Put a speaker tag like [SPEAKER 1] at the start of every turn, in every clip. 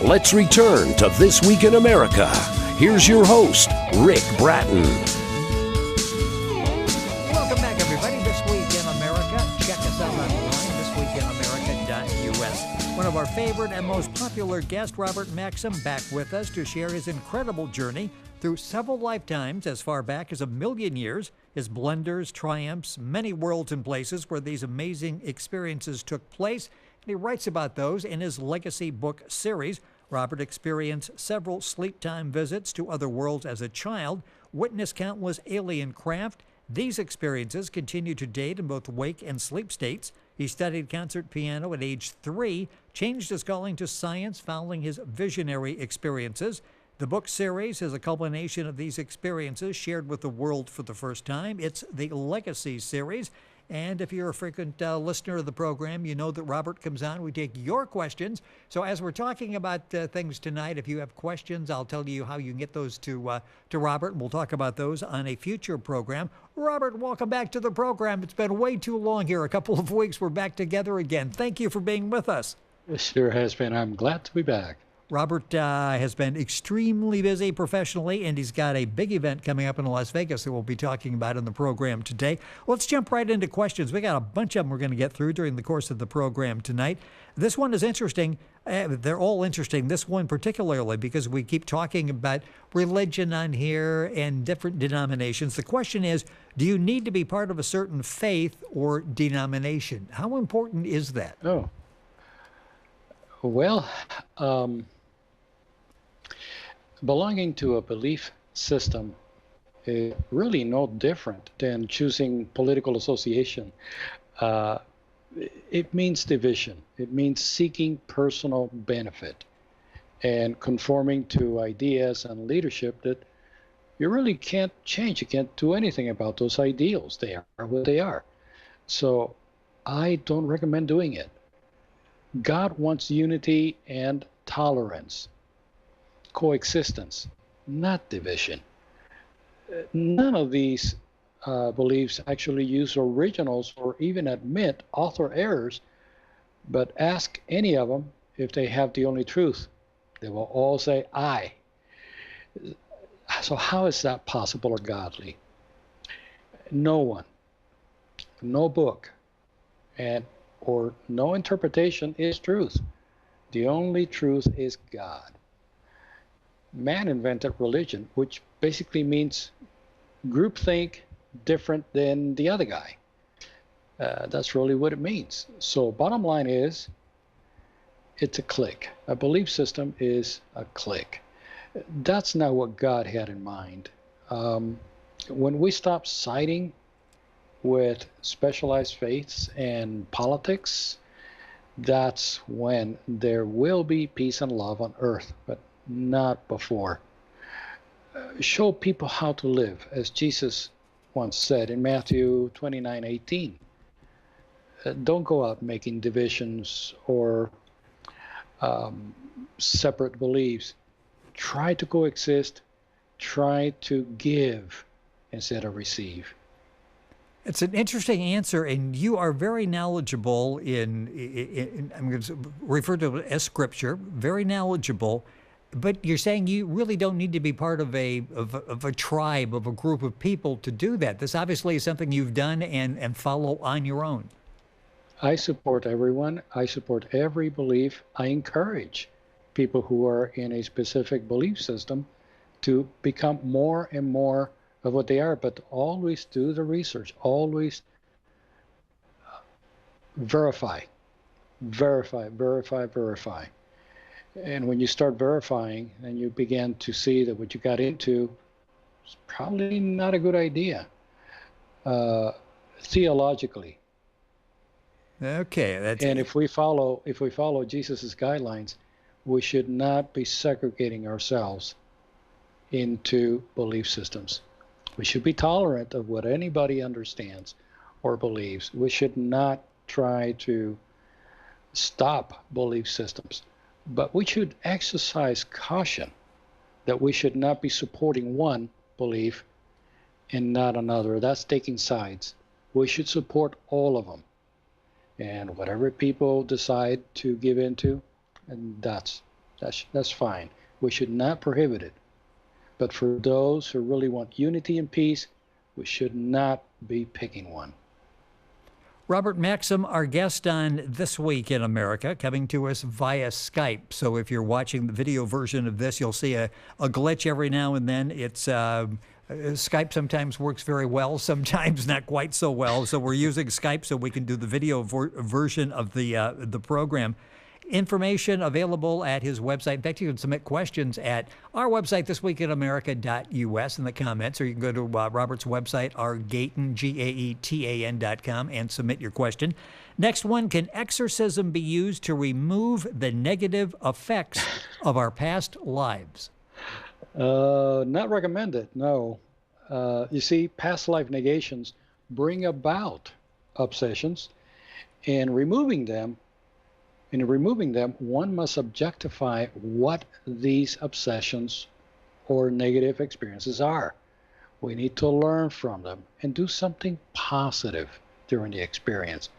[SPEAKER 1] Let's return to This Week in America. Here's your host, Rick Bratton.
[SPEAKER 2] Welcome back, everybody. This Week in America. Check us out online, thisweekinamerica.us. One of our favorite and most popular guests, Robert Maxxim, back with us to share his incredible journey through several lifetimes as far back as 1,000,000 years, his blunders, triumphs, many worlds and places where these amazing experiences took place. And he writes about those in his Legacy book series. Robert experienced several sleep time visits to other worlds as a child, witnessed countless alien craft. These experiences continue to date in both wake and sleep states. He studied concert piano at age 3, changed his calling to science following his visionary experiences. The book series is a culmination of these experiences shared with the world for the first time. It's the Legacy series. And if you're a frequent listener of the program, you know that Robert comes on. We take your questions. So as we're talking about things tonight, if you have questions, I'll tell you how you can get those to Robert, and we'll talk about those on a future program. Robert, welcome back to the program. It's been way too long here. A couple of weeks. We're back together again. Thank you for being with us.
[SPEAKER 3] It sure has been. I'm glad to be back.
[SPEAKER 2] Robert has been extremely busy professionally, and he's got a big event coming up in Las Vegas that we'll be talking about in the program today. Let's jump right into questions. We got a bunch of them we're going to get through during the course of the program tonight. This one is interesting. They're all interesting. This one particularly because we keep talking about religion on here and different denominations. The question is, do you need to be part of a certain faith or denomination? How important is that?
[SPEAKER 3] Oh, well, belonging to a belief system is really no different than choosing political association. It means division. It means seeking personal benefit and conforming to ideas and leadership that you really can't change. You can't do anything about those ideals. They are what they are. So I don't recommend doing it. God wants unity and tolerance. Coexistence, not division. None of these beliefs actually use originals or even admit author errors, but ask any of them if they have the only truth. They will all say, I. So how is that possible or godly? No one, no book, or no interpretation is truth. The only truth is God. Man invented religion, which basically means groupthink different than the other guy. That's really what it means. So bottom line is, it's a clique. A belief system is a clique. That's not what God had in mind. When we stop siding with specialized faiths and politics, that's when there will be peace and love on earth, but not before. Show people how to live, as Jesus once said in Matthew 29:18. Don't go out making divisions or separate beliefs. Try to coexist. Try to give instead of receive.
[SPEAKER 2] It's an interesting answer, and you are very knowledgeable in I'm going to refer to it as scripture, very knowledgeable. But you're saying you really don't need to be part of a tribe, of a group of people to do that. This obviously is something you've done and follow on your own.
[SPEAKER 3] I support everyone. I support every belief. I encourage people who are in a specific belief system to become more and more of what they are, but always do the research. Always verify. And when you start verifying and you begin to see that what you got into is probably not a good idea, theologically.
[SPEAKER 2] Okay.
[SPEAKER 3] And if we follow Jesus's guidelines, we should not be segregating ourselves into belief systems. We should be tolerant of what anybody understands or believes. We should not try to stop belief systems. But we should exercise caution that we should not be supporting one belief and not another. That's taking sides. We should support all of them. And whatever people decide to give into, and that's That's fine. We should not prohibit it. But for those who really want unity and peace, we should not be picking one.
[SPEAKER 2] Robert Maxxim, our guest on This Week in America, coming to us via Skype. So if you're watching the video version of this, you'll see a glitch every now and then. It's Skype sometimes works very well, sometimes not quite so well. So we're using Skype so we can do the video version of the program. Information available at his website. In fact, you can submit questions at our website, thisweekinamerica.us, in the comments, or you can go to Robert's website, rgaetan, GAETAN.com, and submit your question. Next one, can exorcism be used to remove the negative effects of our past lives?
[SPEAKER 3] Not recommended, no. You see, past life negations bring about obsessions, and removing them, one must objectify what these obsessions or negative experiences are. We need to learn from them and do something positive during the experience.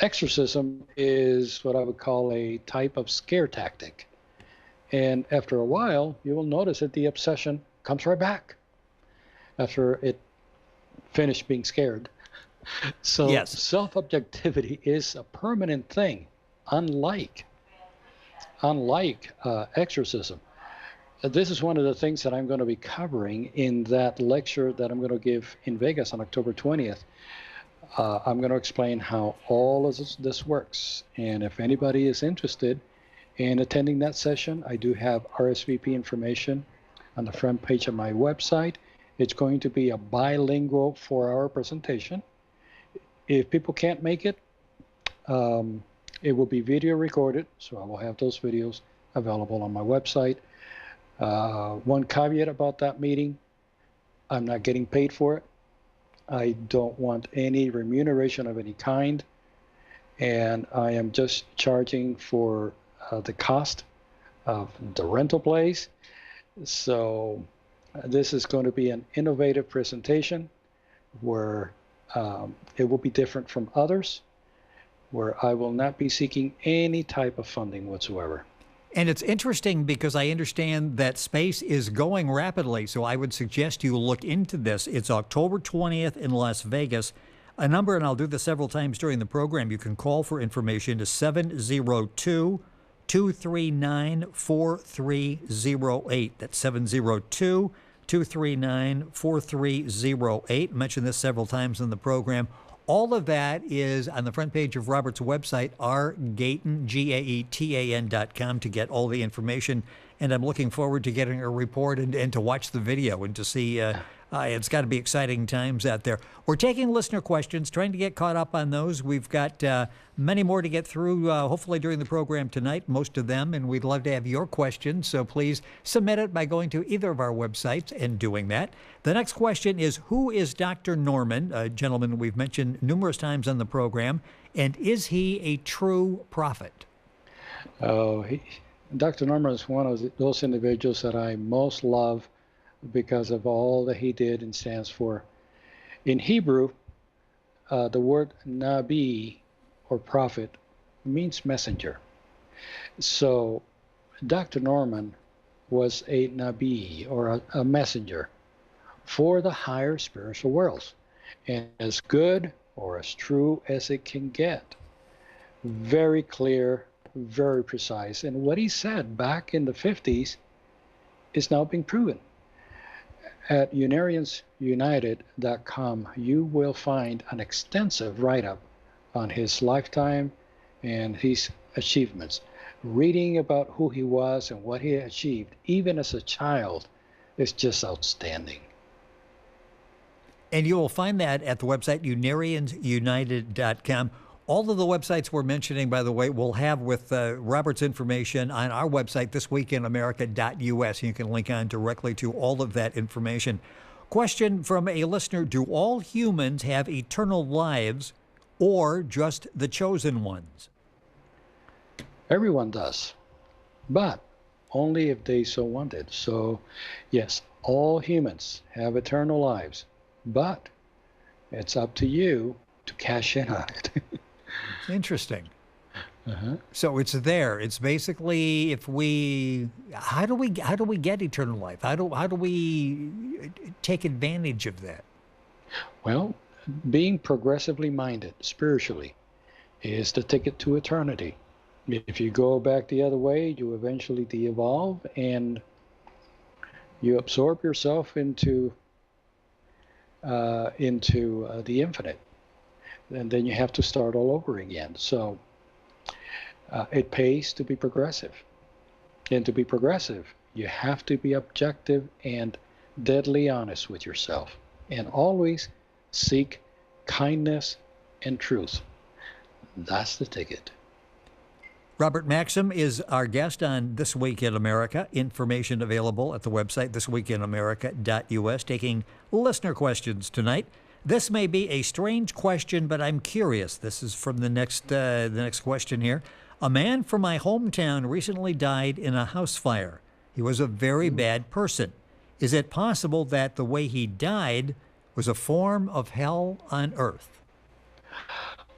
[SPEAKER 3] Exorcism is what I would call a type of scare tactic. And after a while, you will notice that the obsession comes right back after it finished being scared. So yes, self-objectivity is a permanent thing. Unlike exorcism. This is one of the things that I'm going to be covering in that lecture that I'm going to give in Vegas on October 20th. I'm going to explain how all of this works. And if anybody is interested in attending that session, I do have RSVP information on the front page of my website. It's going to be a bilingual 4-hour presentation. If people can't make it, it will be video recorded, so I will have those videos available on my website. One caveat about that meeting, I'm not getting paid for it. I don't want any remuneration of any kind, and I am just charging for the cost of the rental place. So this is going to be an innovative presentation where it will be different from others, where I will not be seeking any type of funding whatsoever.
[SPEAKER 2] And it's interesting because I understand that space is going rapidly, so I would suggest you look into this. It's October 20th in Las Vegas. A number, and I'll do this several times during the program, you can call for information to 702-239-4308. That's 702-239-4308. Mentioned this several times in the program. All of that is on the front page of Robert's website, rgaetan, GAETAN.com, to get all the information. And I'm looking forward to getting a report and to watch the video and to see. It's got to be exciting times out there. We're taking listener questions, trying to get caught up on those. We've got many more to get through, hopefully during the program tonight, most of them, and we'd love to have your questions. So please submit it by going to either of our websites and doing that. The next question is, who is Dr. Norman, a gentleman we've mentioned numerous times on the program, and is he a true prophet?
[SPEAKER 3] Dr. Norman is one of those individuals that I most love because of all that he did and stands for. In Hebrew, the word nabi, or prophet, means messenger. So Dr. Norman was a nabi, or a messenger for the higher spiritual worlds, and as good or as true as it can get. Very clear, very precise, and what he said back in the 50s is now being proven. At unariansunited.com, you will find an extensive write-up on his lifetime and his achievements. Reading about who he was and what he achieved, even as a child, is just outstanding.
[SPEAKER 2] And you will find that at the website, unariansunited.com. All of the websites we're mentioning, by the way, we'll have with Robert's information on our website, thisweekinamerica.us. You can link on directly to all of that information. Question from a listener: do all humans have eternal lives or just the chosen ones?
[SPEAKER 3] Everyone does, but only if they so wanted. So, yes, all humans have eternal lives, but it's up to you to cash in on it.
[SPEAKER 2] Interesting. So it's there. It's basically how do we get eternal life? How do we take advantage of that?
[SPEAKER 3] Well, being progressively minded spiritually is the ticket to eternity. If you go back the other way, you eventually de-evolve and you absorb yourself into the infinite, and then you have to start all over again. So it pays to be progressive, and to be progressive, you have to be objective and deadly honest with yourself, and always seek kindness and truth. That's the ticket.
[SPEAKER 2] Robert Maxxim is our guest on This Week in America. Information available at the website thisweekinamerica.us. Taking listener questions tonight. This may be a strange question, but I'm curious. This is from the next question here. A man from my hometown recently died in a house fire. He was a very bad person. Is it possible that the way he died was a form of hell on earth?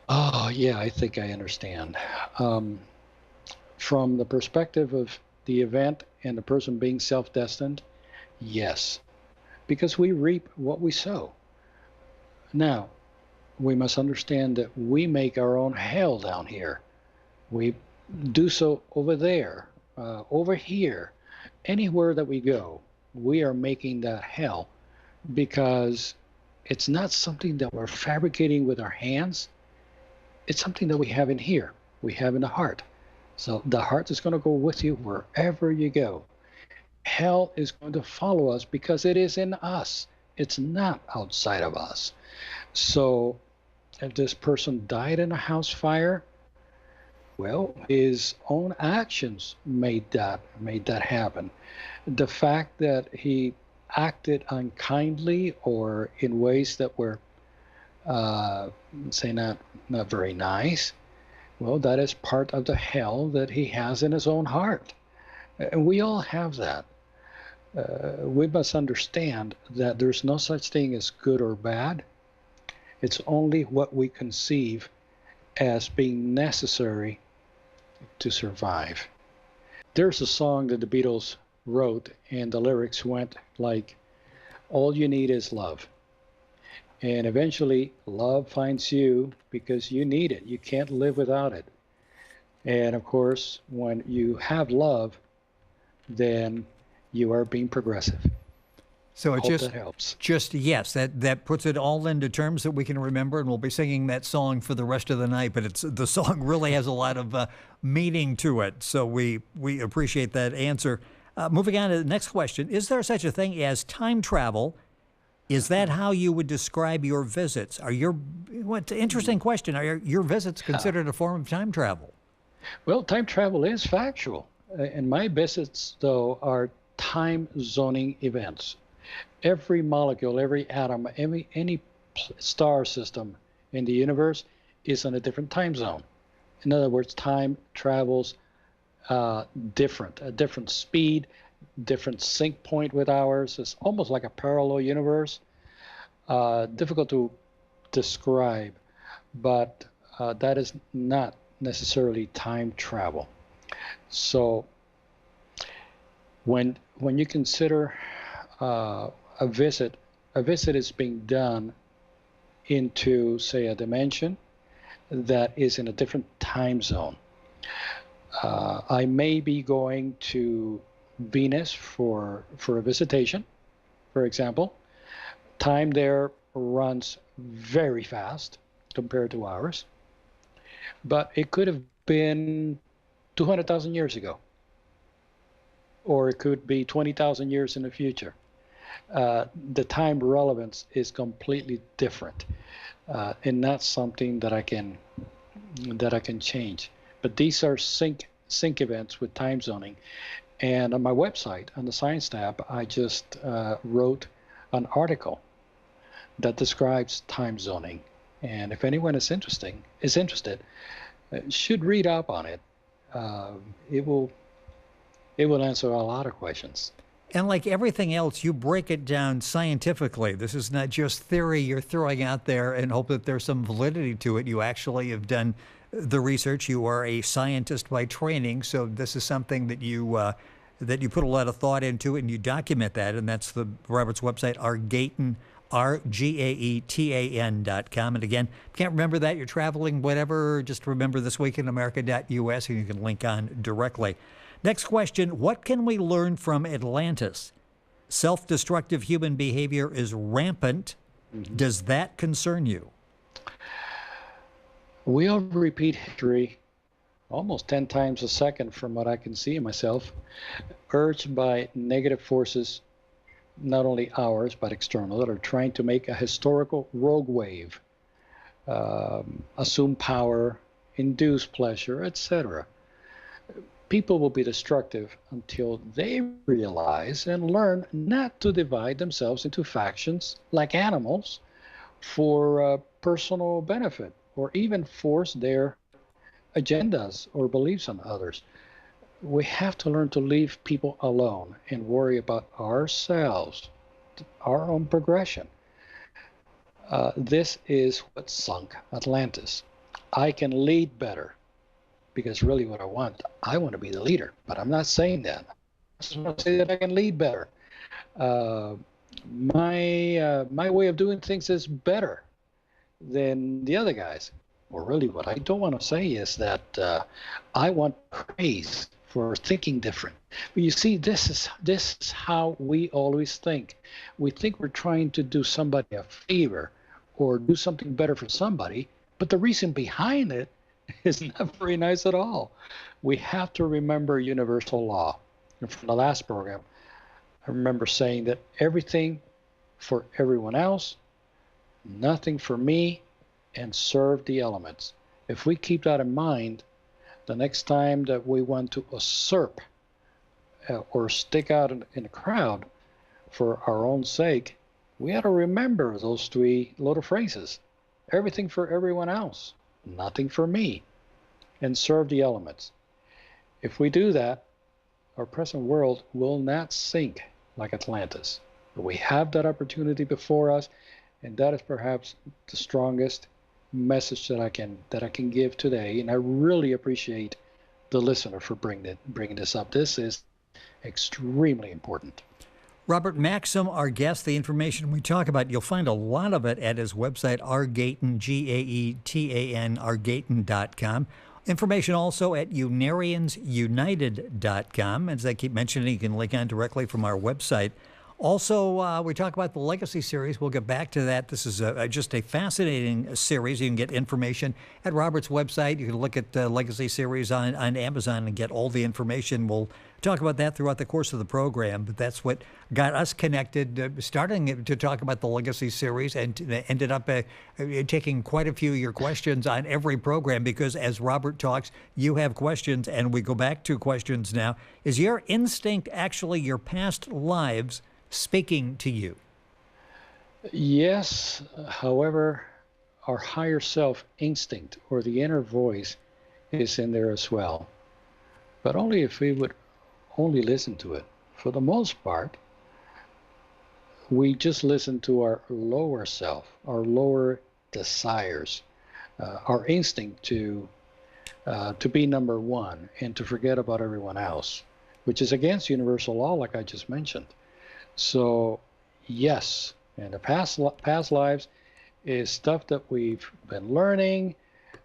[SPEAKER 3] Oh, yeah, I think I understand. From the perspective of the event and the person being self-destined, yes, because we reap what we sow. Now, we must understand that we make our own hell down here. We do so over there, over here, anywhere that we go, we are making that hell, because it's not something that we're fabricating with our hands. It's something that we have in here, we have in the heart. So the heart is going to go with you wherever you go. Hell is going to follow us because it is in us. It's not outside of us. So if this person died in a house fire, well, his own actions made that happen. The fact that he acted unkindly or in ways that were, say, not very nice, well, that is part of the hell that he has in his own heart. And we all have that. We must understand that there's no such thing as good or bad. It's only what we conceive as being necessary to survive. There's a song that the Beatles wrote, and the lyrics went like, all you need is love. And eventually, love finds you because you need it. You can't live without it. And of course, when you have love, then you are being progressive.
[SPEAKER 2] So it
[SPEAKER 3] Hope that helps.
[SPEAKER 2] Yes, that puts it all into terms that we can remember, and we'll be singing that song for the rest of the night. But the song really has a lot of meaning to it. So we appreciate that answer. Moving on to the next question: is there such a thing as time travel? Is that how you would describe your visits? Interesting question. Are your visits considered a form of time travel?
[SPEAKER 3] Well, time travel is factual. And my visits, though, are time zoning events. Every molecule, every atom, any star system in the universe is on a different time zone. In other words, time travels a different speed, different sync point with ours. It's almost like a parallel universe. Difficult to describe, but that is not necessarily time travel. So when you consider a visit is being done into, say, a dimension that is in a different time zone. I may be going to Venus for a visitation, for example. Time there runs very fast compared to ours, but it could have been 200,000 years ago, or it could be 20,000 years in the future. The time relevance is completely different, and not something that I can change. But these are sync events with time zoning. And on my website, on the Science tab, I just wrote an article that describes time zoning. And if anyone is interested, should read up on it. It will answer a lot of questions.
[SPEAKER 2] And like everything else, you break it down scientifically. This is not just theory you're throwing out there and hope that there's some validity to it. You actually have done the research. You are a scientist by training, so this is something that you put a lot of thought into, and you document that, and that's the Robert's website, Argaetan, RGAETAN.com. And again, if you can't remember that, you're traveling, whatever, just remember thisweekinamerica.us, and you can link on directly. Next question, what can we learn from Atlantis? Self-destructive human behavior is rampant. Mm-hmm. Does that concern you?
[SPEAKER 3] We all repeat history almost 10 times a second from what I can see in myself, urged by negative forces, not only ours, but external, that are trying to make a historical rogue wave, assume power, induce pleasure, etc. People will be destructive until they realize and learn not to divide themselves into factions like animals for personal benefit, or even force their agendas or beliefs on others. We have to learn to leave people alone and worry about ourselves, our own progression. This is what sunk Atlantis. I can lead better, because really what I want to be the leader, but I'm not saying that. I just want to say that I can lead better. My way of doing things is better than the other guys. Or really what I don't want to say is that I want praise for thinking different. But you see, this is how we always think. We think we're trying to do somebody a favor or do something better for somebody, but the reason behind it is not very nice at all. We have to remember universal law. And from the last program, I remember saying that everything for everyone else, nothing for me, and serve the elements. If we keep that in mind, the next time that we want to usurp or stick out in a crowd for our own sake, we have to remember those three little phrases. Everything for everyone else, nothing for me, and serve the elements. If we do that, our present world will not sink like Atlantis. But we have that opportunity before us, and that is perhaps the strongest message that I can give today. And I really appreciate the listener for bringing this up. This is extremely important.
[SPEAKER 2] Robert Maxxim, our guest. The information we talk about, you'll find a lot of it at his website, Argaetan, Gaetan, Argaetan.com. Information also at unariansunited.com. As I keep mentioning, you can link on directly from our website. Also, we talk about the Legacy series. We'll get back to that. This is just a fascinating series. You can get information at Robert's website. You can look at the Legacy series on Amazon and get all the information. We'll talk about that throughout the course of the program, but that's what got us connected, starting to talk about the Legacy series, and ended up taking quite a few of your questions on every program, because as Robert talks, you have questions, and we go back to questions now. Is your instinct actually your past lives speaking to you?
[SPEAKER 3] Yes. However, our higher self instinct, or the inner voice, is in there as well. But only if we would only listen to it. For the most part, we just listen to our lower self, our lower desires, our instinct to be number one and to forget about everyone else, which is against universal law, like I just mentioned. So, yes, and the past lives is stuff that we've been learning.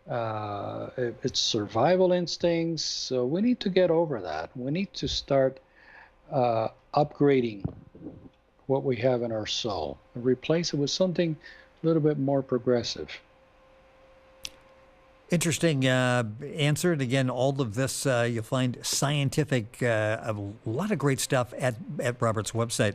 [SPEAKER 3] It's survival instincts. So we need to get over that. We need to start upgrading what we have in our soul and replace it with something a little bit more progressive.
[SPEAKER 2] Interesting answer. And again, all of this, you'll find scientific, a lot of great stuff at Robert's website.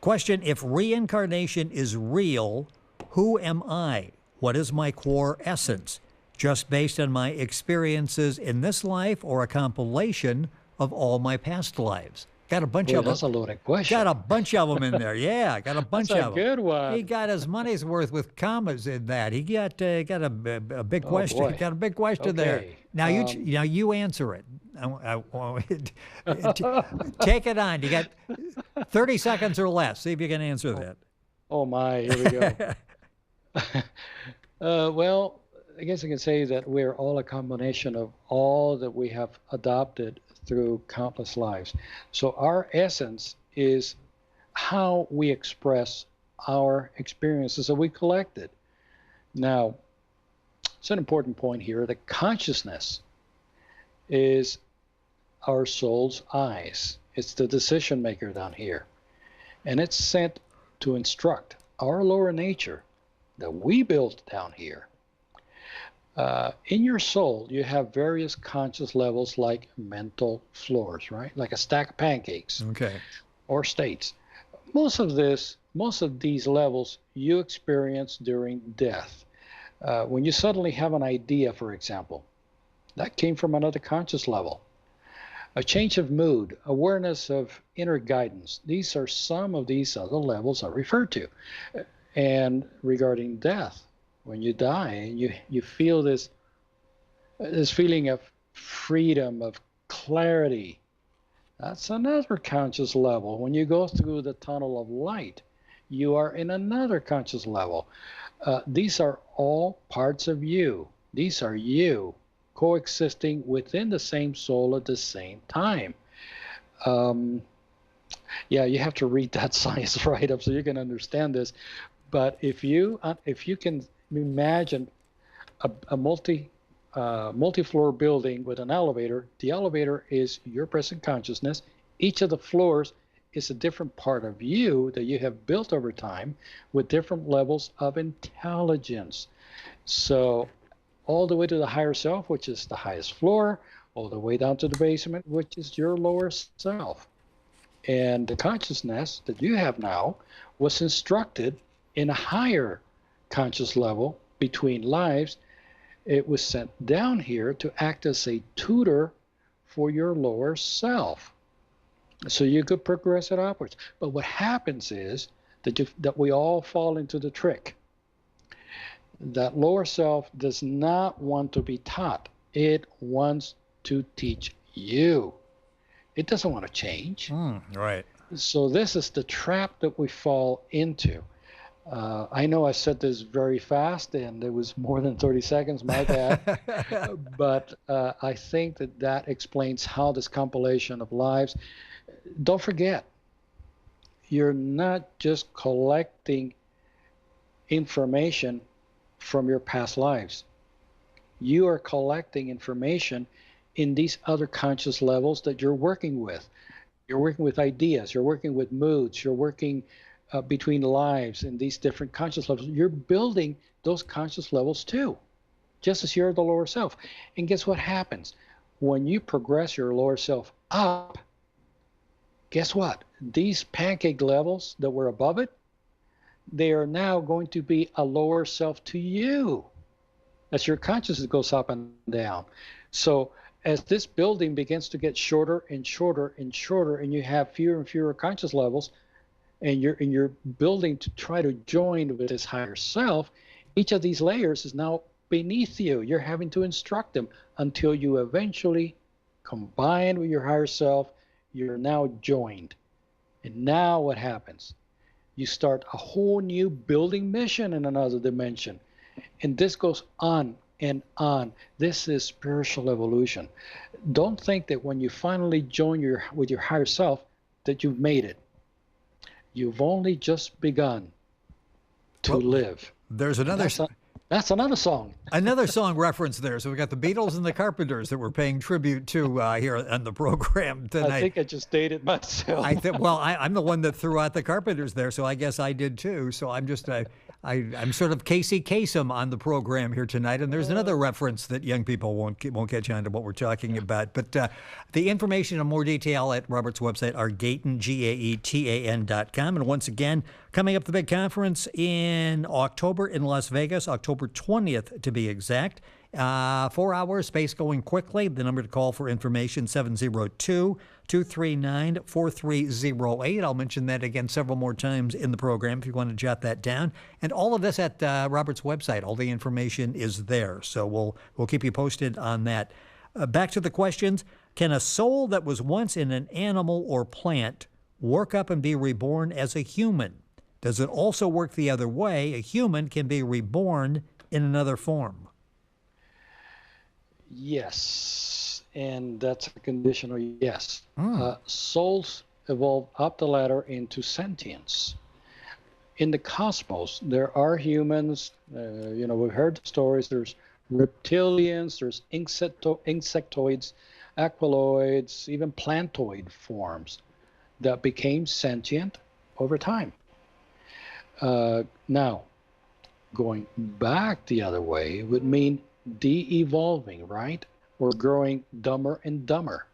[SPEAKER 2] Question, if reincarnation is real, who am I? What is my core essence? Just based on my experiences in this life, or a compilation of all my past lives? Got a bunch of them.
[SPEAKER 3] That's a loaded question.
[SPEAKER 2] Got a bunch of them in there. Yeah, got a bunch of them.
[SPEAKER 3] That's a good one.
[SPEAKER 2] He got his money's worth with commas in that. He got a big question.
[SPEAKER 3] Boy.
[SPEAKER 2] He got a big question there. Now you answer it. Take it on. You got 30 seconds or less. See if you can answer that.
[SPEAKER 3] Oh my, here we go. Well, I guess I can say that we're all a combination of all that we have adopted through countless lives. So our essence is how we express our experiences that we collected. Now, it's an important point here that consciousness is our soul's eyes. It's the decision maker down here. And it's sent to instruct our lower nature that we built down here. In your soul, you have various conscious levels like mental floors, right? Like a stack of pancakes.
[SPEAKER 2] Okay.
[SPEAKER 3] Or states. Most of these levels you experience during death. When you suddenly have an idea, for example, that came from another conscious level. A change of mood, awareness of inner guidance. These are some of these other levels I refer to. And regarding death, when you die, you feel this feeling of freedom, of clarity. That's another conscious level. When you go through the tunnel of light, you are in another conscious level. These are all parts of you. These are you coexisting within the same soul at the same time. Yeah, you have to read that science write-up so you can understand this. But if you can imagine a multi-floor building with an elevator, the elevator is your present consciousness. Each of the floors is a different part of you that you have built over time with different levels of intelligence. So all the way to the higher self, which is the highest floor, all the way down to the basement, which is your lower self. And the consciousness that you have now was instructed in a higher conscious level between lives. It was sent down here to act as a tutor for your lower self. So you could progress it upwards. But what happens is that we all fall into the trick. That lower self does not want to be taught. It wants to teach you. It doesn't want to change.
[SPEAKER 2] Right.
[SPEAKER 3] So this is the trap that we fall into. I know I said this very fast, and it was more than 30 seconds, my bad. But I think that explains how this compilation of lives. Don't forget, you're not just collecting information from your past lives. You are collecting information in these other conscious levels that you're working with. You're working with ideas, you're working with moods, you're working between lives in these different conscious levels. You're building those conscious levels too, just as you're the lower self. And guess what happens? When you progress your lower self up, guess what? These pancake levels that were above it, they are now going to be a lower self to you as your consciousness goes up and down. So as this building begins to get shorter and shorter and shorter, and you have fewer and fewer conscious levels, and you're building to try to join with this higher self, each of these layers is now beneath you. You're having to instruct them until you eventually combine with your higher self. You're now joined. And now what happens? You start a whole new building mission in another dimension. And this goes on and on. This is spiritual evolution. Don't think that when you finally join with your higher self that you've made it. You've only just begun to live.
[SPEAKER 2] There's another.
[SPEAKER 3] That's another song.
[SPEAKER 2] Another song reference there. So we got the Beatles and the Carpenters that we're paying tribute to here on the program tonight.
[SPEAKER 3] I think I just dated myself.
[SPEAKER 2] I'm the one that threw out the Carpenters there, so I guess I did too. So I'm just I'm sort of Casey Kasem on the program here tonight. And there's another reference that young people won't catch on to what we're talking about. But the information in more detail at Robert's website are Gaetan, GAETAN.com. And once again, coming up the big conference in October in Las Vegas, October 20th to be exact. 4 hours, space going quickly. The number to call for information, 702-239-4308. I'll mention that again several more times in the program if you want to jot that down. And all of this at Robert's website. All the information is there. So we'll keep you posted on that. Back to the questions. Can a soul that was once in an animal or plant work up and be reborn as a human? Does it also work the other way? A human can be reborn in another form.
[SPEAKER 3] Yes, and that's a conditional yes.
[SPEAKER 2] Hmm.
[SPEAKER 3] Souls evolve up the ladder into sentience. In the cosmos, there are humans. We've heard the stories. There's reptilians, there's insectoids, aqualoids, even plantoid forms that became sentient over time. Now, going back the other way would mean de-evolving, right? Or growing dumber and dumber.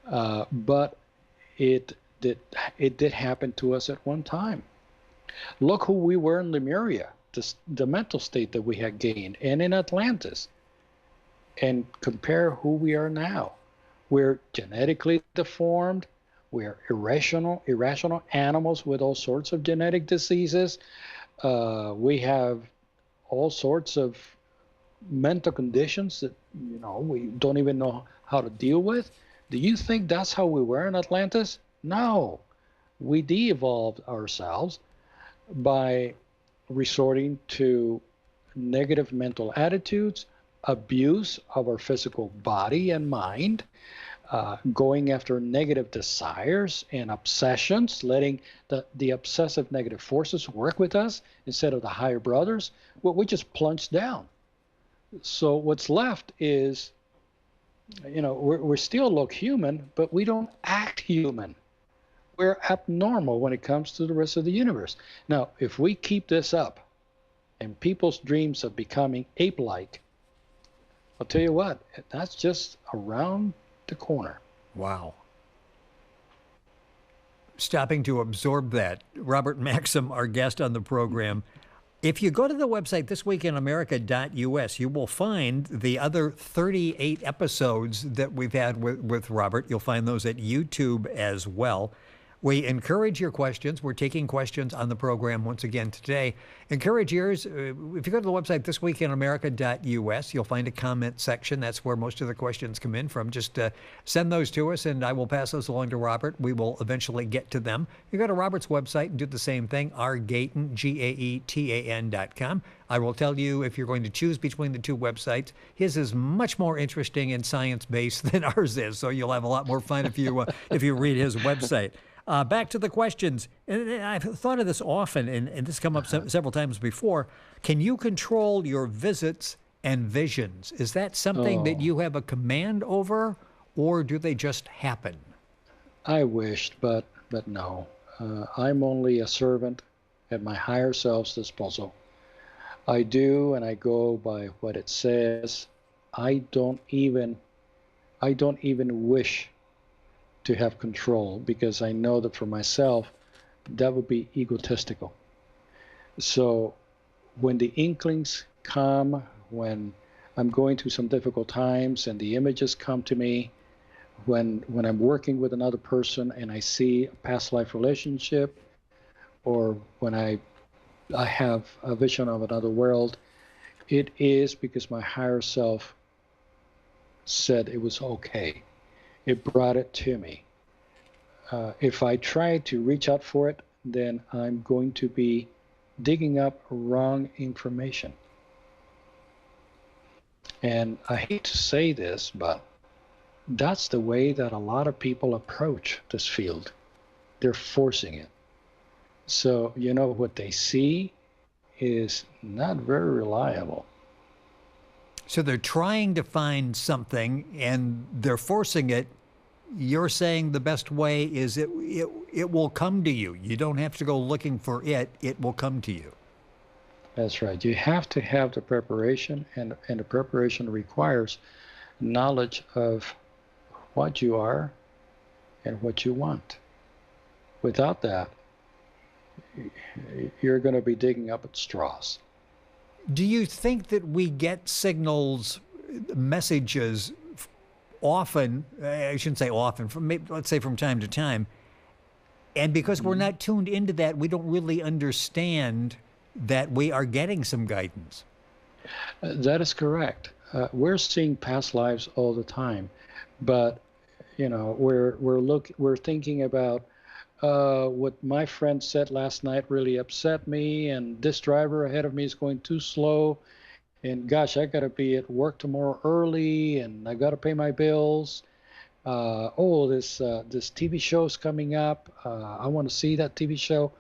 [SPEAKER 3] But it did it did happen to us at one time. Look who we were in Lemuria, the mental state that we had gained, and in Atlantis, and compare who we are now. We're genetically deformed. We're irrational animals with all sorts of genetic diseases. We have all sorts of mental conditions that we don't even know how to deal with. Do you think that's how we were in Atlantis? No, we de-evolved ourselves by resorting to negative mental attitudes, abuse of our physical body and mind, going after negative desires and obsessions, letting the obsessive negative forces work with us instead of the higher brothers. Well, we just plunged down. So what's left is, we still look human, but we don't act human. We're abnormal when it comes to the rest of the universe. Now, if we keep this up and people's dreams of becoming ape-like, I'll tell you what, that's just around the corner.
[SPEAKER 2] Wow. Stopping to absorb that. Robert Maxxim, our guest on the program. If you go to the website thisweekinamerica.us, you will find the other 38 episodes that we've had with Robert. You'll find those at YouTube as well. We encourage your questions. We're taking questions on the program once again today. Encourage yours. If you go to the website thisweekinamerica.us, you'll find a comment section. That's where most of the questions come in from. Just send those to us, and I will pass those along to Robert. We will eventually get to them. You go to Robert's website and do the same thing, rgaetan, GAETAN.com. I will tell you, if you're going to choose between the two websites, his is much more interesting and science-based than ours is, so you'll have a lot more fun if you read his website. Back to the questions. And I've thought of this often, and this has come up several times before. Can you control your visits and visions? Is that something that you have a command over, or do they just happen?
[SPEAKER 3] I wished, but no. I'm only a servant at my higher self's disposal. I do, and I go by what it says. I don't even wish to have control, because I know that for myself, that would be egotistical. So when the inklings come, when I'm going through some difficult times and the images come to me, when I'm working with another person and I see a past life relationship, or when I have a vision of another world, it is because my higher self said it was okay. It brought it to me. If I try to reach out for it, then I'm going to be digging up wrong information. And I hate to say this, but that's the way that a lot of people approach this field. They're forcing it. So, what they see is not very reliable.
[SPEAKER 2] So they're trying to find something and they're forcing it. You're saying the best way is it will come to you. You don't have to go looking for it. It will come to you.
[SPEAKER 3] That's right. You have to have the preparation, and the preparation requires knowledge of what you are and what you want. Without that, you're going to be digging up at straws.
[SPEAKER 2] Do you think that we get signals, messages often, I shouldn't say often, let's say from time to time, and because we're not tuned into that, we don't really understand that we are getting some guidance?
[SPEAKER 3] That is correct. We're seeing past lives all the time, but we're thinking about what my friend said last night really upset me, and this driver ahead of me is going too slow, And gosh, I got to be at work tomorrow early, and I got to pay my bills. This TV show's coming up. I want to see that TV show.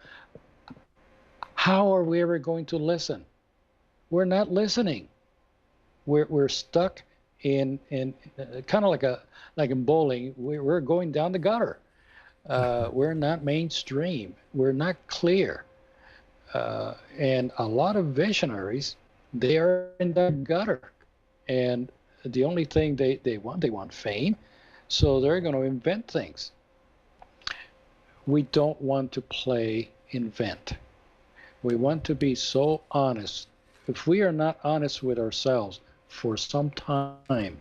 [SPEAKER 3] How are we ever going to listen? We're not listening. We're stuck in kind of like in bowling. We're going down the gutter. We're not mainstream. We're not clear. And a lot of visionaries, they are in that gutter. And the only thing they want fame. So they're going to invent things. We don't want to play invent. We want to be so honest. If we are not honest with ourselves for some time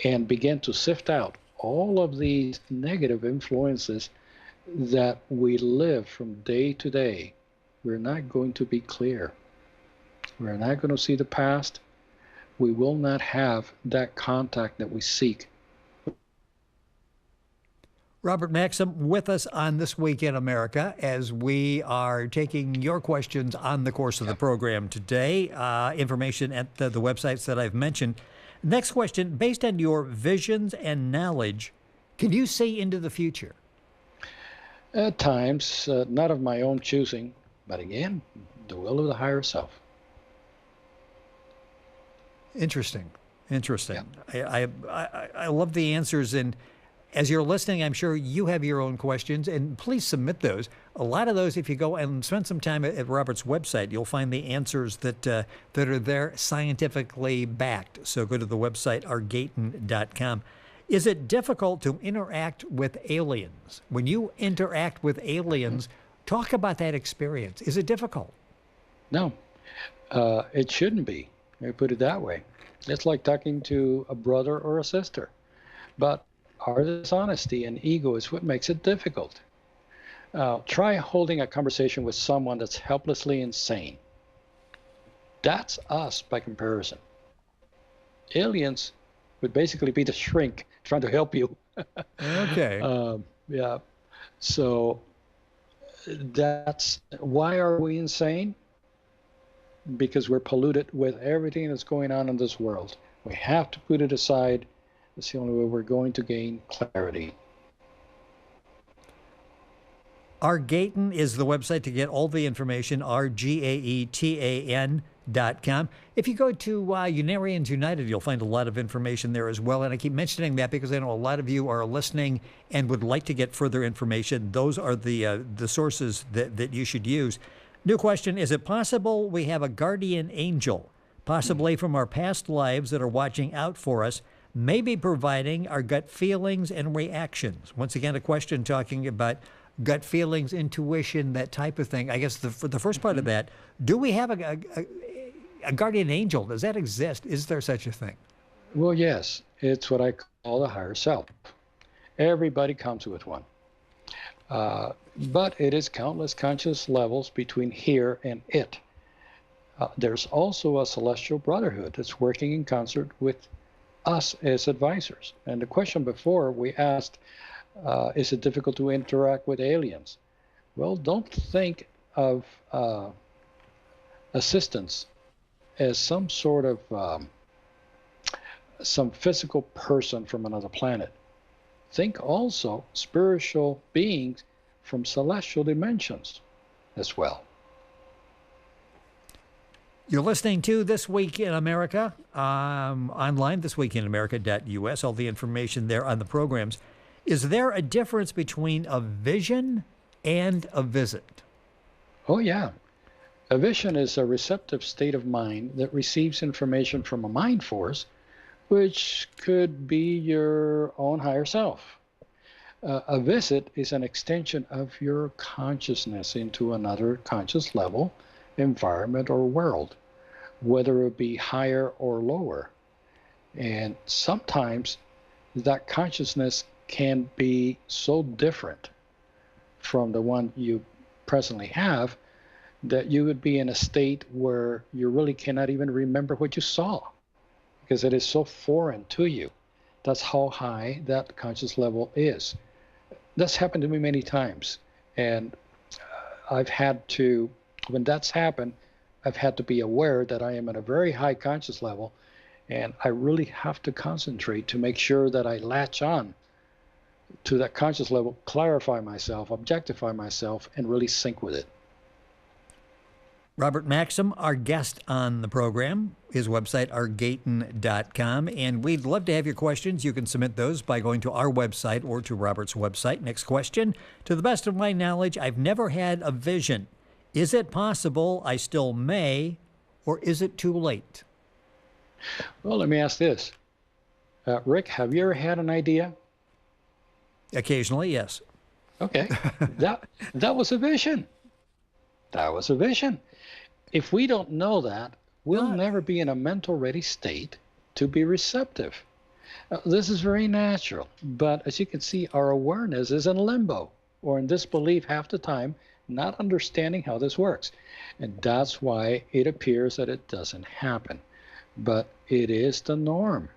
[SPEAKER 3] and begin to sift out all of these negative influences that we live from day to day, we're not going to be clear. We're not going to see the past. We will not have that contact that we seek.
[SPEAKER 2] Robert Maxxim with us on This Week in America as we are taking your questions on the course of the program today. Information at the websites that I've mentioned. Next question, based on your visions and knowledge, can you see into the future?
[SPEAKER 3] At times, not of my own choosing, but again, the will of the higher self.
[SPEAKER 2] Interesting.
[SPEAKER 3] Yeah.
[SPEAKER 2] I love the answers, and as you're listening, I'm sure you have your own questions, and please submit those. A lot of those, if you go and spend some time at Robert's website, you'll find the answers that are there scientifically backed. So go to the website, argaton.com. Is it difficult to interact with aliens? When you interact with aliens, talk about that experience. Is it difficult?
[SPEAKER 3] No, it shouldn't be. Let me put it that way. It's like talking to a brother or a sister. But our dishonesty and ego is what makes it difficult. Try holding a conversation with someone that's helplessly insane. That's us by comparison. Aliens would basically be the shrink trying to help you.
[SPEAKER 2] Okay.
[SPEAKER 3] Yeah. So that's why are we insane? Because we're polluted with everything that's going on in this world. We have to put it aside. It's the only way we're going to gain clarity.
[SPEAKER 2] Argaton is the website to get all the information, RGAETAN.com. If you go to Unarians United, you'll find a lot of information there as well. And I keep mentioning that because I know a lot of you are listening and would like to get further information. Those are the sources that you should use. New question, is it possible we have a guardian angel, possibly from our past lives, that are watching out for us, maybe providing our gut feelings and reactions? Once again, a question talking about gut feelings, intuition, that type of thing. I guess for the first part of that, do we have a guardian angel? Does that exist? Is there such a thing?
[SPEAKER 3] Well, yes. It's what I call the higher self. Everybody comes with one. But it is countless conscious levels between here and it. There's also a celestial brotherhood that's working in concert with us as advisors. And the question before we asked, is it difficult to interact with aliens? Well, don't think of assistance as some sort of some physical person from another planet. Think also spiritual beings from celestial dimensions as well.
[SPEAKER 2] You're listening to This Week in America online, thisweekinamerica.us, all the information there on the programs. Is there a difference between a vision and a visit?
[SPEAKER 3] Oh, yeah. A vision is a receptive state of mind that receives information from a mind force, which could be your own higher self. A visit is an extension of your consciousness into another conscious level, environment, or world, whether it be higher or lower. And sometimes that consciousness can be so different from the one you presently have that you would be in a state where you really cannot even remember what you saw because it is so foreign to you. That's how high that conscious level is. That's happened to me many times. And I've had to, when that's happened, I've had to be aware that I am at a very high conscious level, and I really have to concentrate to make sure that I latch on to that conscious level, clarify myself, objectify myself, and really sync with it.
[SPEAKER 2] Robert Maxxim, our guest on the program, his website, ourgaten.com. And we'd love to have your questions. You can submit those by going to our website or to Robert's website. Next question. To the best of my knowledge, I've never had a vision. Is it possible I still may, or is it too late?
[SPEAKER 3] Well, let me ask this. Rick, have you ever had an idea?
[SPEAKER 2] Occasionally, yes.
[SPEAKER 3] Okay. That was a vision. That was a vision. If we don't know that, we'll never be in a mental ready state to be receptive. This is very natural, but as you can see, our awareness is in limbo or in disbelief half the time, not understanding how this works. And that's why it appears that it doesn't happen. But it is the norm.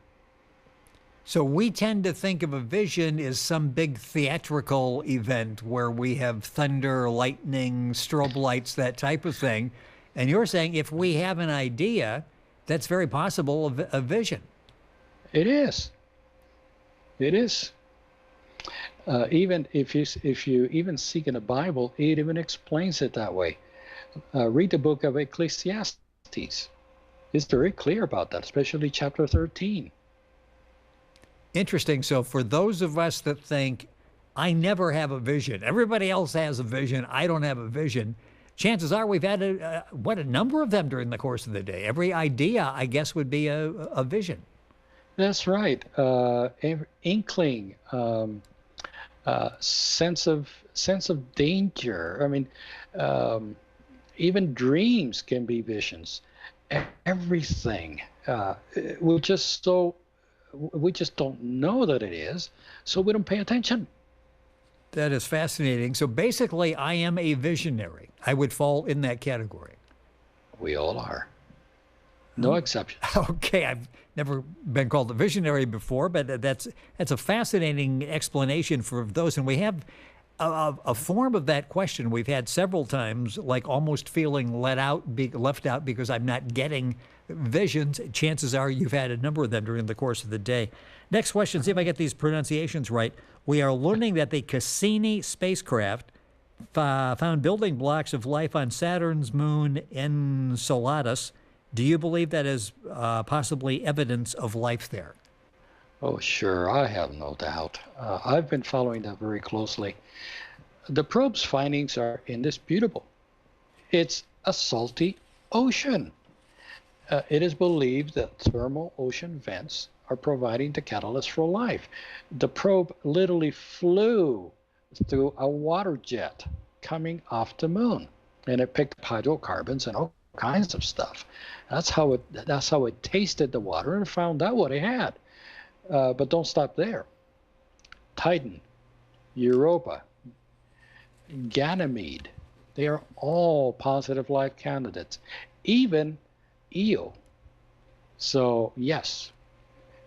[SPEAKER 2] So we tend to think of a vision as some big theatrical event where we have thunder, lightning, strobe lights, that type of thing. And you're saying if we have an idea, that's very possible a vision.
[SPEAKER 3] It is. It is. Even if you even seek in the Bible, it even explains it that way. Read the book of Ecclesiastes. It's very clear about that, especially chapter 13.
[SPEAKER 2] Interesting. So for those of us that think, I never have a vision, everybody else has a vision, I don't have a vision, chances are we've had a number of them during the course of the day. Every idea, I guess, would be a vision.
[SPEAKER 3] That's right. Inkling, sense of danger. I mean, even dreams can be visions. Everything. We just don't know that it is, so we don't pay attention.
[SPEAKER 2] That is fascinating. So basically, I am a visionary. I would fall in that category.
[SPEAKER 3] We all are. No exceptions.
[SPEAKER 2] Okay, I've never been called a visionary before, but that's a fascinating explanation for those. And we have a form of that question we've had several times, like almost feeling left out because I'm not getting visions. Chances are you've had a number of them during the course of the day. Next question, see if I get these pronunciations right. We are learning that the Cassini spacecraft found building blocks of life on Saturn's moon Enceladus. Do you believe that is possibly evidence of life there?
[SPEAKER 3] Oh, sure. I have no doubt. I've been following that very closely. The probe's findings are indisputable. It's a salty ocean. It is believed that thermal ocean vents are providing the catalyst for life. The probe literally flew through a water jet coming off the moon, and it picked up hydrocarbons and all kinds of stuff. That's how it tasted the water and found out what it had. But don't stop there. Titan, Europa, Ganymede, they are all positive life candidates. Even Io. So yes,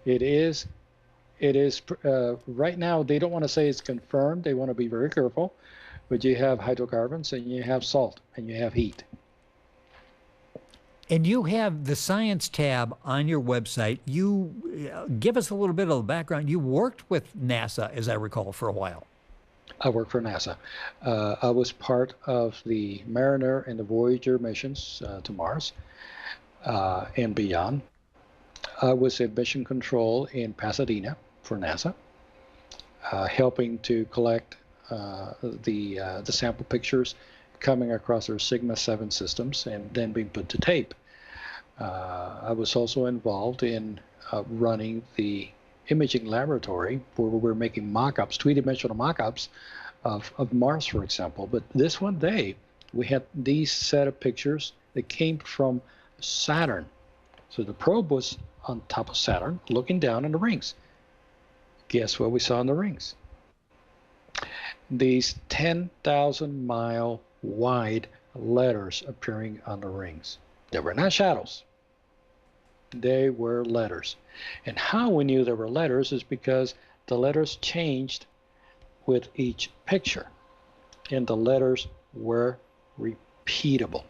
[SPEAKER 3] it is. Right now, they don't want to say it's confirmed. They want to be very careful. But you have hydrocarbons, and you have salt, and you have heat.
[SPEAKER 2] And you have the science tab on your website. You give us a little bit of the background. You worked with NASA, as I recall, for a while.
[SPEAKER 3] I worked for NASA. I was part of the Mariner and the Voyager missions to Mars and beyond. I was in mission control in Pasadena for NASA, helping to collect the sample pictures coming across our Sigma 7 systems and then being put to tape. I was also involved in running the imaging laboratory where we were making mock-ups, three-dimensional mock-ups of Mars, for example. But this one day, we had these set of pictures that came from Saturn. So the probe was on top of Saturn, looking down on the rings. Guess what we saw in the rings? These 10,000-mile wide letters appearing on the rings. They were not shadows. They were letters. And how we knew they were letters is because the letters changed with each picture. And the letters were repeatable.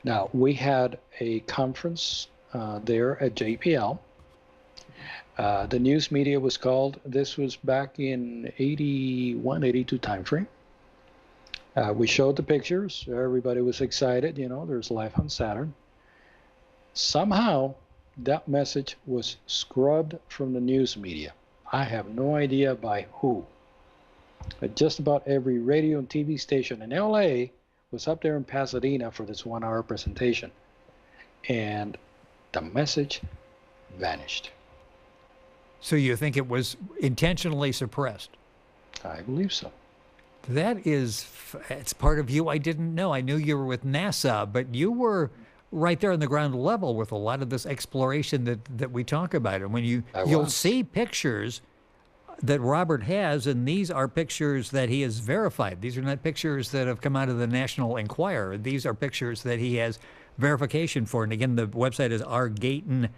[SPEAKER 3] Now, we had a conference there at JPL. The news media was called. This was back in 81, 82 timeframe. We showed the pictures. Everybody was excited. There's life on Saturn. Somehow, that message was scrubbed from the news media. I have no idea by who. But just about every radio and TV station in LA was up there in Pasadena for this 1-hour presentation. And the message vanished.
[SPEAKER 2] So you think it was intentionally suppressed?
[SPEAKER 3] I believe so.
[SPEAKER 2] It's part of you I didn't know. I knew you were with NASA, but you were right there on the ground level with a lot of this exploration that we talk about. And when you'll see pictures that Robert has, and these are pictures that he has verified. These are not pictures that have come out of the National Enquirer. These are pictures that he has verification for. And again, the website is rgatan,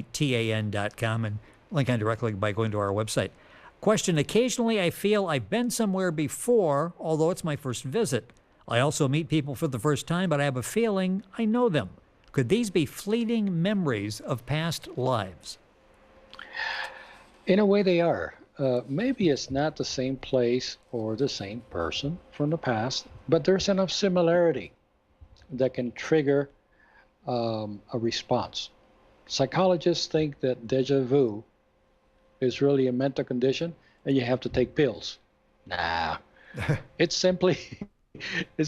[SPEAKER 2] GATAN.com, and link on directly by going to our website. Question: occasionally I feel I've been somewhere before, although it's my first visit. I also meet people for the first time, but I have a feeling I know them. Could these be fleeting memories of past lives?
[SPEAKER 3] In a way, they are. Maybe it's not the same place or the same person from the past, but there's enough similarity that can trigger a response. Psychologists think that deja vu is really a mental condition and you have to take pills. Nah, it's simply a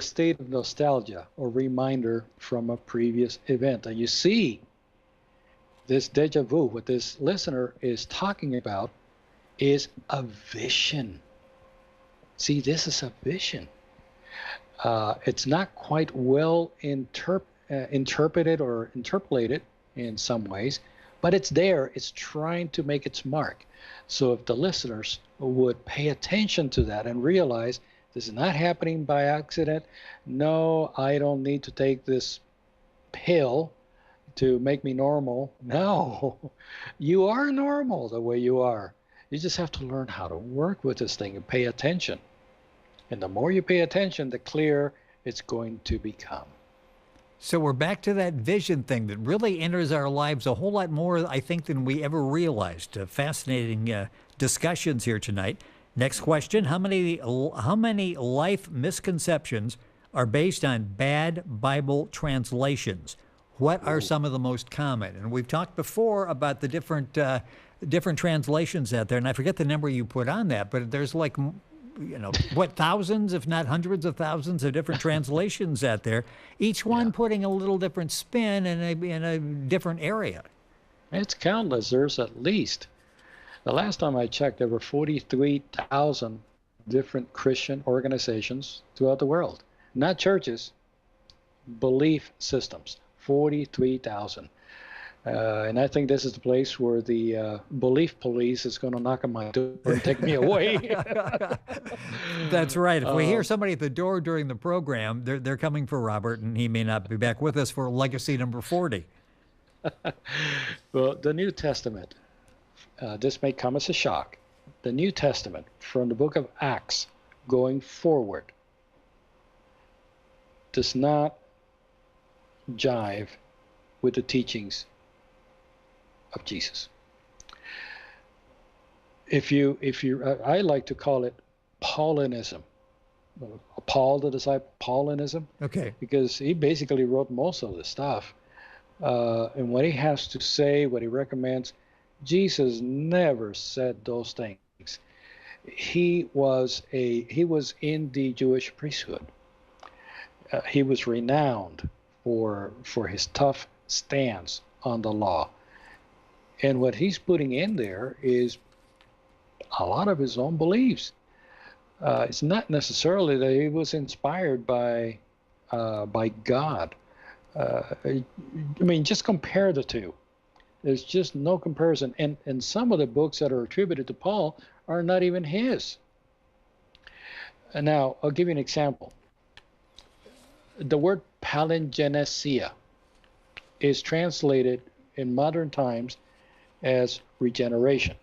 [SPEAKER 3] state of nostalgia or reminder from a previous event. And you see, this deja vu, what this listener is talking about, is a vision. See, this is a vision. It's not quite well interpreted or interpolated in some ways, but it's there. It's trying to make its mark. So if the listeners would pay attention to that and realize this is not happening by accident, no, I don't need to take this pill to make me normal. No, you are normal the way you are. You just have to learn how to work with this thing and pay attention. And the more you pay attention, the clearer it's going to become.
[SPEAKER 2] So we're back to that vision thing that really enters our lives a whole lot more, I think, than we ever realized. Fascinating discussions here tonight. Next question: how many life misconceptions are based on bad Bible translations? What are some of the most common? And we've talked before about the different translations out there, and I forget the number you put on that, but there's like, thousands, if not hundreds of thousands of different translations out there, each one putting a little different spin in a different area.
[SPEAKER 3] It's countless. There's at least, the last time I checked, there were 43,000 different Christian organizations throughout the world. Not churches, belief systems. 43,000. And I think this is the place where the belief police is going to knock on my door and take me away.
[SPEAKER 2] That's right. If we hear somebody at the door during the program, they're coming for Robert, and he may not be back with us for legacy number 40.
[SPEAKER 3] Well, the New Testament, this may come as a shock. The New Testament, from the book of Acts going forward, does not jive with the teachings of Jesus. I like to call it Paulinism. Paul the disciple, Paulinism.
[SPEAKER 2] Okay.
[SPEAKER 3] Because he basically wrote most of the stuff. And what he has to say, what he recommends, Jesus never said those things. He was in the Jewish priesthood. He was renowned for his tough stance on the law. And what he's putting in there is a lot of his own beliefs. It's not necessarily that he was inspired by God. I mean, just compare the two. There's just no comparison. And some of the books that are attributed to Paul are not even his. And now, I'll give you an example. The word palingenesia is translated in modern times as regeneration.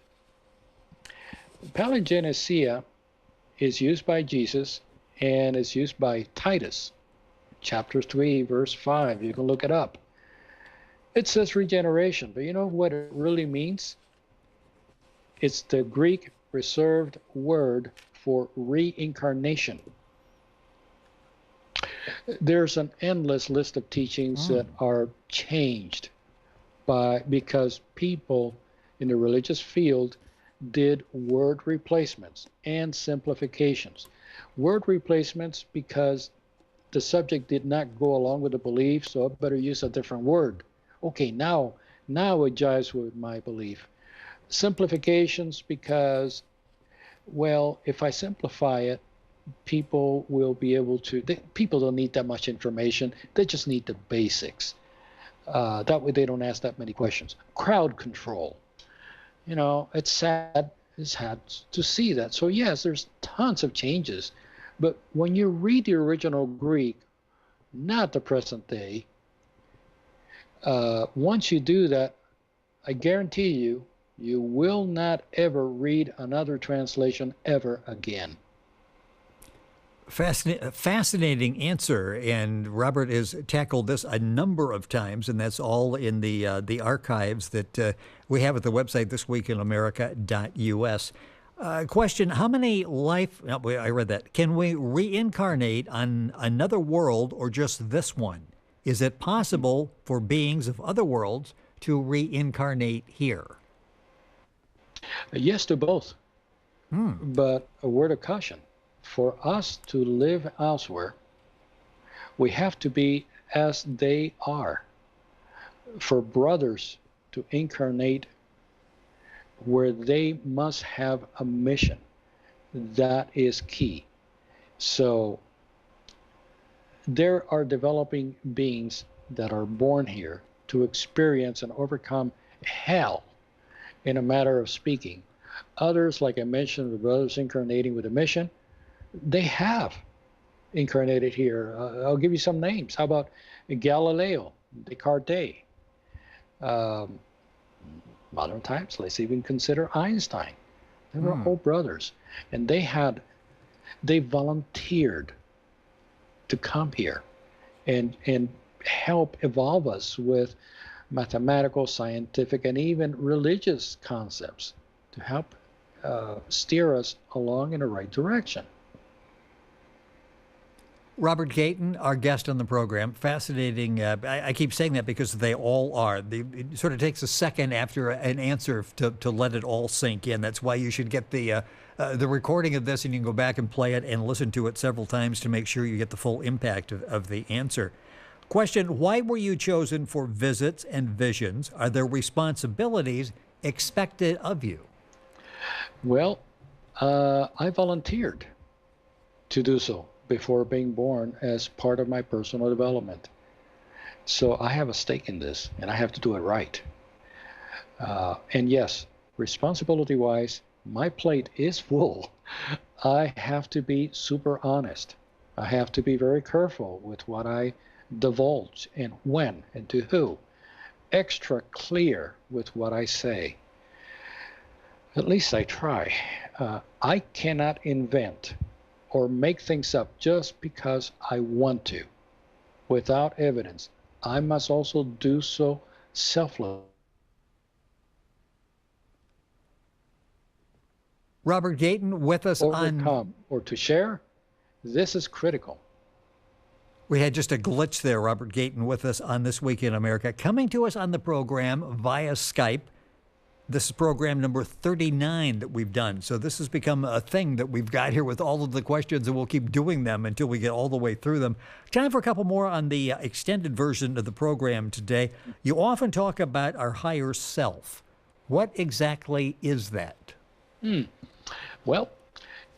[SPEAKER 3] Palingenesia is used by Jesus and is used by Titus, chapter 3, verse 5. You can look it up. It says regeneration, but you know what it really means? It's the Greek reserved word for reincarnation. There's an endless list of teachings that are changed because people in the religious field did word replacements and simplifications. Word replacements because the subject did not go along with the belief, so I better use a different word. Okay, now it jives with my belief. Simplifications because, well, if I simplify it, people will be able to, people don't need that much information. They just need the basics. That way they don't ask that many questions. Crowd control. You know, it's sad to see that. So yes, there's tons of changes. But when you read the original Greek, not the present day, once you do that, I guarantee you, you will not ever read another translation ever again.
[SPEAKER 2] Fascinating answer, and Robert has tackled this a number of times, and that's all in the archives that we have at the website thisweekinamerica.us. Question: how many I read that. Can we reincarnate on another world or just this one? Is it possible for beings of other worlds to reincarnate here?
[SPEAKER 3] Yes to both. But a word of caution. For us to live elsewhere, we have to be as they are. For brothers to incarnate where they must have a mission, that is key. So there are developing beings that are born here to experience and overcome hell, in a matter of speaking. Others, like I mentioned, the brothers incarnating with a mission, they have incarnated here. I'll give you some names. How about Galileo, Descartes? Modern times, let's even consider Einstein. They were all brothers, and they volunteered to come here and help evolve us with mathematical, scientific, and even religious concepts to help steer us along in the right direction.
[SPEAKER 2] Robert Gayton, our guest on the program, fascinating. I keep saying that because they all are. It sort of takes a second after an answer to let it all sink in. That's why you should get the recording of this, and you can go back and play it and listen to it several times to make sure you get the full impact of the answer. Question: why were you chosen for visits and visions? Are there responsibilities expected of you?
[SPEAKER 3] Well, I volunteered to do so before being born as part of my personal development. So I have a stake in this, and I have to do it right. And yes, responsibility-wise, my plate is full. I have to be super honest. I have to be very careful with what I divulge and when and to who. Extra clear with what I say. At least I try. I cannot invent or make things up just because I want to, without evidence. I must also do so selflessly.
[SPEAKER 2] Robert Gayton with us
[SPEAKER 3] Overcome or to share, this is critical.
[SPEAKER 2] We had just a glitch there. Robert Gayton with us on This Week in America, coming to us on the program via Skype. This is program number 39 that we've done. So this has become a thing that we've got here with all of the questions, and we'll keep doing them until we get all the way through them. Time for a couple more on the extended version of the program today. You often talk about our higher self. What exactly is that?
[SPEAKER 3] Well,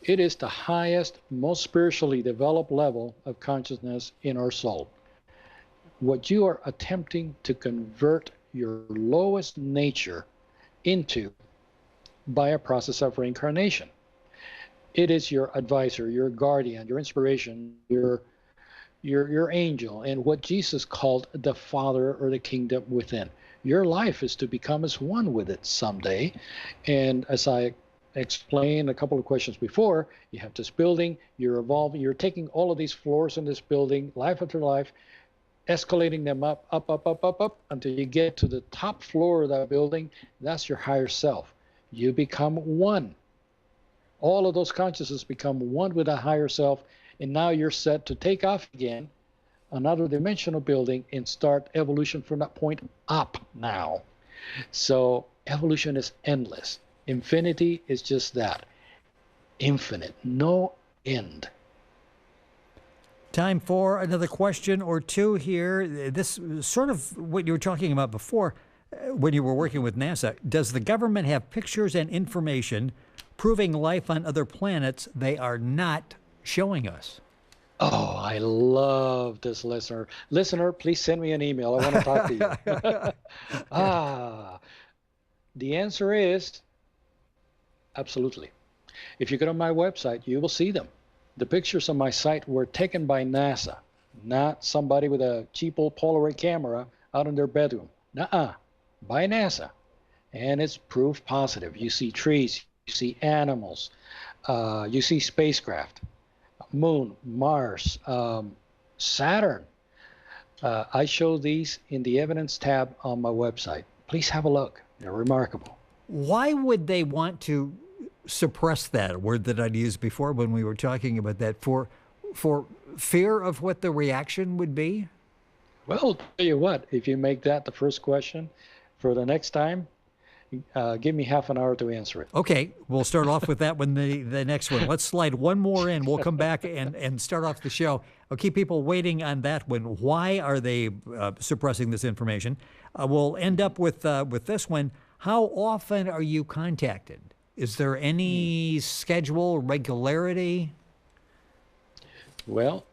[SPEAKER 3] it is the highest, most spiritually developed level of consciousness in our soul. What you are attempting to convert your lowest nature into by a process of reincarnation. It is your advisor, your guardian, your inspiration, your angel, and what Jesus called the Father or the kingdom within. Your life is to become as one with it someday. And as I explained a couple of questions before, you have this building, you're evolving, you're taking all of these floors in this building, life after life, escalating them up, until you get to the top floor of that building. That's your higher self. You become one. All of those consciousnesses become one with a higher self, and now you're set to take off again, another dimensional building, and start evolution from that point up now. So evolution is endless. Infinity is just that. Infinite, no end.
[SPEAKER 2] Time for another question or two here. This sort of what you were talking about before when you were working with NASA. Does the government have pictures and information proving life on other planets they are not showing us?
[SPEAKER 3] Oh, I love this listener. Listener, please send me an email. I want to talk to you. The answer is absolutely. If you go to my website, you will see them. The pictures on my site were taken by NASA, not somebody with a cheap old Polaroid camera out in their bedroom. Nuh-uh, by NASA. And it's proof positive. You see trees, you see animals, you see spacecraft, Moon, Mars, Saturn. I show these in the evidence tab on my website. Please have a look. They're remarkable.
[SPEAKER 2] Why would they want to suppress that, a word that I'd used before when we were talking about that, for fear of what the reaction would be?
[SPEAKER 3] Well, I'll tell you what, if you make that the first question for the next time, give me half an hour to answer it.
[SPEAKER 2] Okay, we'll start off with that one, the next one. Let's slide one more in. We'll come back and start off the show. I'll keep people waiting on that one. Why are they suppressing this information? We'll end up with this one. How often are you contacted? Is there any schedule, regularity?
[SPEAKER 3] Well,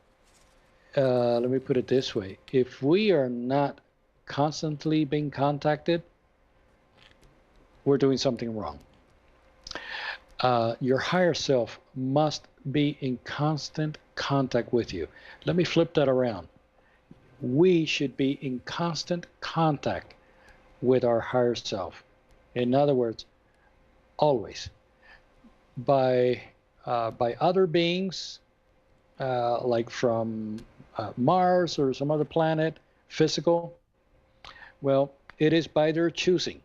[SPEAKER 3] let me put it this way. If we are not constantly being contacted, we're doing something wrong. Your higher self must be in constant contact with you. Let me flip that around. We should be in constant contact with our higher self. In other words, always. By other beings, like from Mars or some other planet, physical, well, it is by their choosing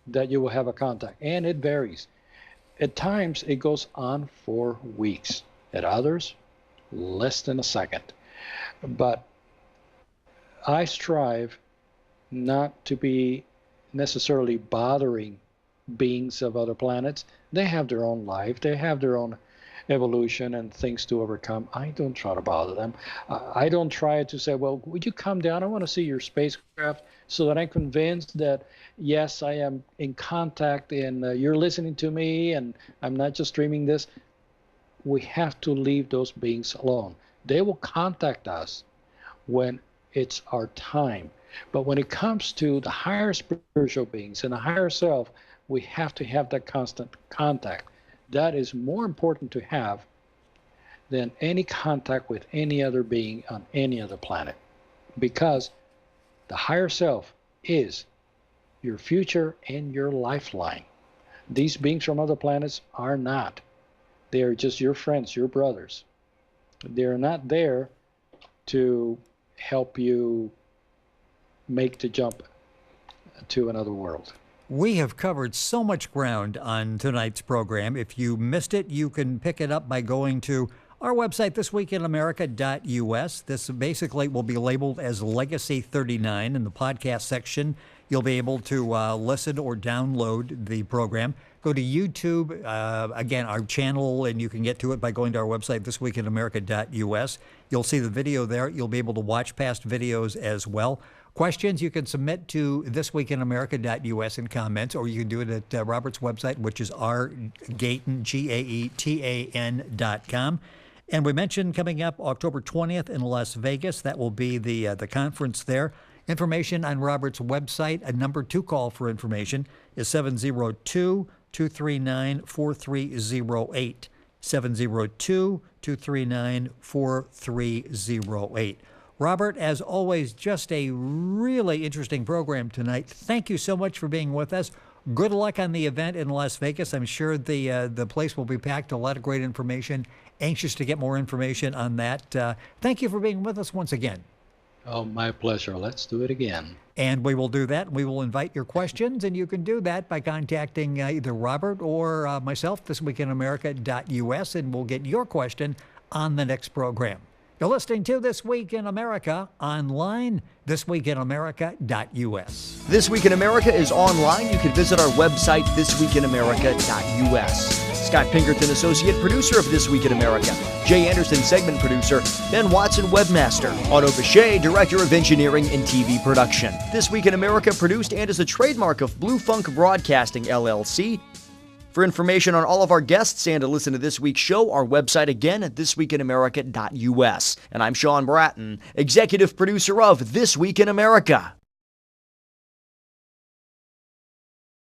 [SPEAKER 3] that you will have a contact, and it varies. At times, it goes on for weeks. At others, less than a second. But I strive not to be necessarily bothering beings of other planets. They have their own life. They have their own evolution and things to overcome. I don't try to bother them. I don't try to say, well, would you come down? I want to see your spacecraft, so that I'm convinced that, yes, I am in contact and you're listening to me and I'm not just dreaming this. We have to leave those beings alone. They will contact us when it's our time. But when it comes to the higher spiritual beings and the higher self, we have to have that constant contact. That is more important to have than any contact with any other being on any other planet, because the higher self is your future and your lifeline. These beings from other planets are not. They are just your friends, your brothers. They're not there to help you make the jump to another world.
[SPEAKER 2] We have covered so much ground on tonight's program. If you missed it, you can pick it up by going to our website, thisweekinamerica.us. This basically will be labeled as Legacy 39 in the podcast section. You'll be able to listen or download the program. Go to YouTube, again, our channel, and you can get to it by going to our website, thisweekinamerica.us. You'll see the video there. You'll be able to watch past videos as well. Questions you can submit to thisweekinamerica.us in comments, or you can do it at Robert's website, which is rgaetan, GAETAN.com. And we mentioned coming up October 20th in Las Vegas. That will be the conference there. Information on Robert's website, a number to call for information, is 702-239-4308. 702-239-4308. Robert, as always, just a really interesting program tonight. Thank you so much for being with us. Good luck on the event in Las Vegas. I'm sure the place will be packed. A lot of great information. Anxious to get more information on that. Thank you for being with us once again.
[SPEAKER 3] Oh, my pleasure. Let's do it again.
[SPEAKER 2] And we will do that. We will invite your questions, and you can do that by contacting either Robert or myself, thisweekinamerica.us, and we'll get your question on the next program. You're listening to This Week in America online, thisweekinamerica.us.
[SPEAKER 4] This Week in America is online. You can visit our website, thisweekinamerica.us. Scott Pinkerton, Associate Producer of This Week in America. Jay Anderson, Segment Producer. Ben Watson, Webmaster. Otto Bechet, Director of Engineering and TV Production. This Week in America produced and is a trademark of Blue Funk Broadcasting, LLC. For information on all of our guests and to listen to this week's show, our website again at thisweekinamerica.us. And I'm Sean Bratton, Executive Producer of This Week in America.